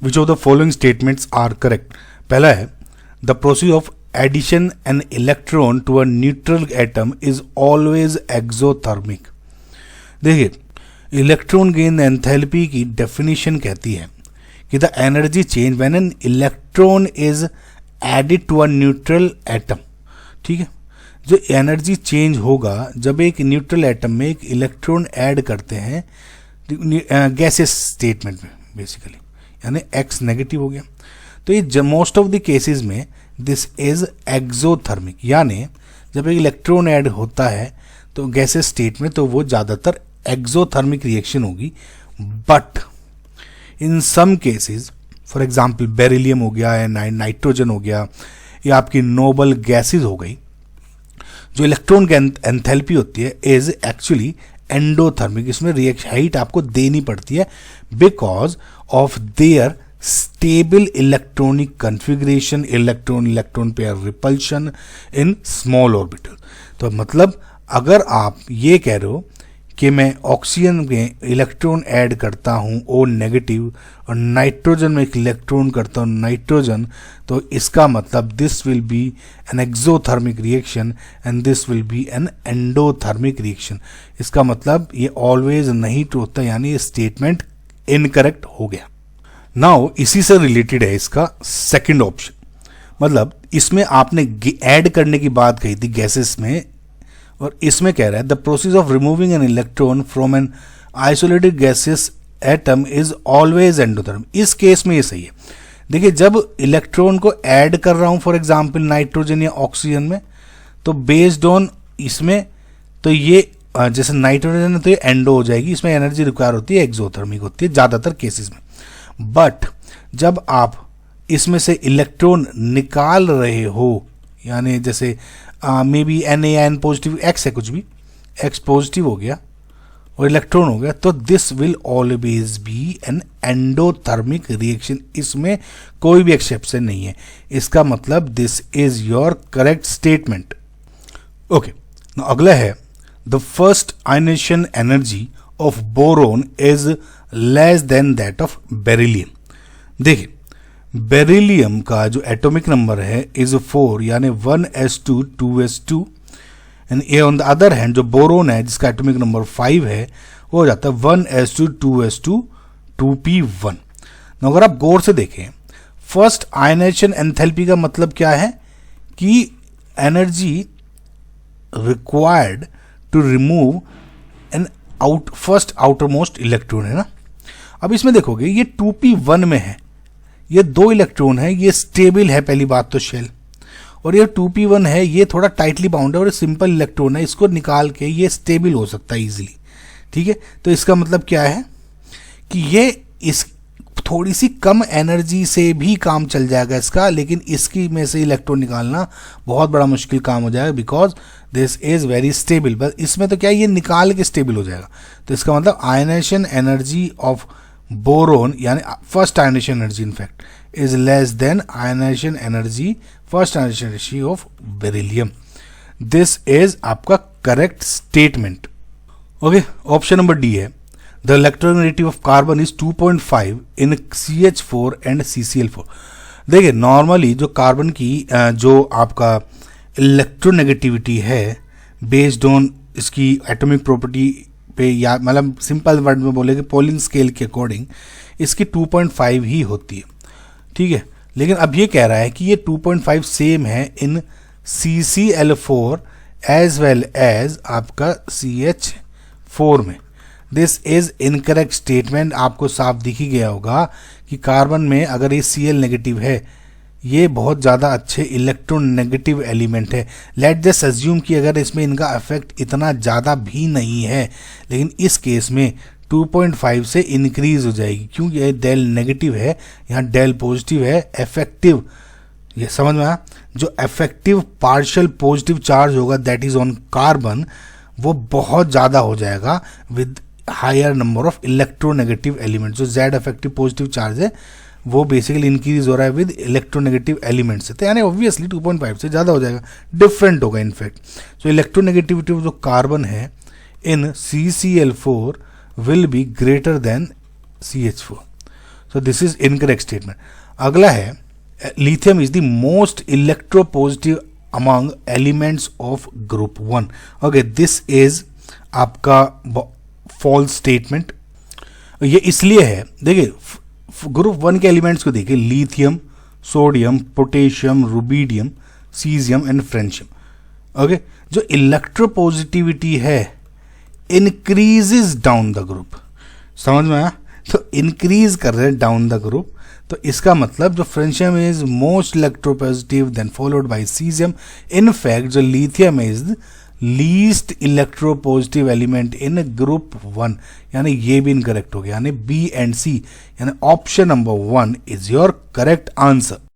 Which of the following statements are correct. पहला है the process of addition an electron to a neutral atom is always exothermic. देखिए, electron gain enthalpy की definition कहती है कि the energy change when an electron is added to a neutral atom. ठीक है, जो एनर्जी चेंज होगा जब एक न्यूट्रल एटम में एक इलेक्ट्रॉन ऐड करते हैं गैसेस स्टेटमेंट में बेसिकली, यानी एक्स नेगेटिव हो गया। तो ये मोस्ट ऑफ द केसेस में दिस इज एक्सोथर्मिक, यानी जब एक इलेक्ट्रॉन ऐड होता है तो गैसेस स्टेट में तो वो ज़्यादातर एक्सोथर्मिक रिएक्शन होगी। But in some cases, for example beryllium हो गया या नाइट्रोजन हो गया या आपकी नोबल गैसेस हो गई, जो इलेक्ट्रॉन की एंथैल्पी होती है इज एक्चुअली एंडोथर्मिक। इसमें रिएक्शन हाइट आपको देनी पड़ती है because of their stable electronic configuration, electron pair repulsion in small orbital. तो मतलब अगर आप ये कह रहे हो कि मैं ऑक्सीजन में इलेक्ट्रॉन ऐड करता हूँ ओ नेगेटिव और नाइट्रोजन में एक इलेक्ट्रॉन करता हूँ नाइट्रोजन, तो इसका मतलब this will be an exothermic reaction and this will be an endothermic reaction. इसका मतलब ये ऑलवेज नहीं ट्रू होता, यानी ये स्टेटमेंट इनकरेक्ट हो गया। नाउ इसी से रिलेटेड है इसका सेकंड ऑप्शन, मतलब इसमें आपने ऐड करने की बात कही थी गैसेस में, और इसमें कह रहा है the process of removing an electron from an isolated gases atom is always endothermic. इस केस में ये सही है। देखिए, जब इलेक्ट्रॉन को ऐड कर रहा हूं फॉर एग्जांपल नाइट्रोजन या ऑक्सीजन में, तो बेस्ड ऑन इसमें तो ये जैसे नाइट्रोजन है तो ये एंडो हो जाएगी, इसमें एनर्जी रिक्वायर होती है एक्सोथर्मिक होती है ज़्यादातर केसेस में। बट जब आप इसमें से इलेक्ट्रॉन निकाल रहे हो, यानी जैसे maybe N A N positive X है, कुछ भी एक्स पॉजिटिव हो गया और इलेक्ट्रॉन हो गया, तो this will always be an endothermic reaction. इसमें कोई भी एक्सेप्शन नहीं है। इसका मतलब this is your correct statement. Okay, अगला है the first ionisation energy of boron is less then that of beryllium. देखिए, बेरिलियम का जो एटॉमिक नंबर है इज 4, यानी 1s2 2s2, एंड ये ऑन द अदर हैंड जो बोरोन है जिसका एटॉमिक नंबर 5 है वो हो जाता है 1s2 2s2 2p1। अगर आप गौर से देखें, फर्स्ट आयनेशन एंथैल्पी का मतलब क्या है कि energy required to remove an first outermost electron है ना। अब इसमें देखोगे ये 2p1 में है, ये 2 इलेक्ट्रॉन है, ये स्टेबल है पहली बात तो शेल, और ये 2p1 है ये थोड़ा टाइटली बाउंड है और सिंपल इलेक्ट्रॉन है, इसको निकाल के ये स्टेबल हो सकता है इजीली। ठीक है, तो इसका मतलब क्या है कि ये इस थोड़ी सी कम एनर्जी से भी काम चल जाएगा इसका, लेकिन इसकी में से इलेक्ट्रॉन निकालना बहुत बड़ा मुश्किल काम हो जाएगा because this is very stable. बस इसमें तो क्या ये निकाल के स्टेबल हो जाएगा। तो इसका मतलब आयनेशन एनर्जी ऑफ बोरोन यानी first ionisation energy in fact is less than ionisation energy first ionisation energy of beryllium. This is आपका correct statement. Okay, option number D है the electronegative of carbon is 2.5 in CH4 and CCl4। देखिए, normally जो carbon की जो आपका electronegativity है based on इसकी atomic property पे, या मतलब सिंपल वर्ड में बोले कि पोलिंग स्केल के अकॉर्डिंग इसकी 2.5 ही होती है। ठीक है, लेकिन अब ये कह रहा है कि ये 2.5 सेम है इन CCl4 एज वेल एज आपका CH4 में। This is incorrect statement. आपको साफ दिख ही गया होगा कि कार्बन में अगर ये Cl नेगेटिव है, ये बहुत ज़्यादा अच्छे इलेक्ट्रॉन नेगेटिव एलिमेंट है। लेट जस्ट अज्यूम कि अगर इसमें इनका इफेक्ट इतना ज़्यादा भी नहीं है, लेकिन इस केस में 2.5 से इंक्रीज हो जाएगी क्योंकि ये डेल नेगेटिव है, यहाँ डेल पॉजिटिव है। इफेक्टिव, ये समझ में आया, जो इफेक्टिव पार्शियल पॉजिटिव चार्ज होगा दैट इज ऑन कार्बन, वो बहुत ज़्यादा हो जाएगा with higher number of electronegative element. जो जेड इफेक्टिव पॉजिटिव चार्ज है वो बेसिकली इंक्रीज हो रहा है विद इलेक्ट्रोनेगेटिव एलिमेंट से, तो यानी ऑब्वियसली 2.5 से ज़्यादा हो जाएगा, डिफरेंट होगा इनफैक्ट। सो इलेक्ट्रोनेगेटिविटी जो कार्बन है इन CCl4 will be greater than CH4। So this is incorrect statement. अगला है lithium is the most electropositive among elements of group 1. Okay, this is आपका फॉल्स स्टेटमेंट. ये इसलिए है, देखिए ग्रुप 1 के एलिमेंट्स को देखिए, lithium, sodium, potassium, rubidium, caesium and francium. Okay, जो इलेक्ट्रोपॉजिटिविटी है इंक्रीजेस डाउन द ग्रुप. समझ में आया? तो इंक्रीज कर रहे हैं डाउन द ग्रुप. तो इसका मतलब जो francium is most electropositive then followed by caesium. In fact जो lithium is least electropositive element in group 1. यानी ये भी इनकरेक्ट हो गया. यानी बी एंड सी यानी option number 1 is your correct answer.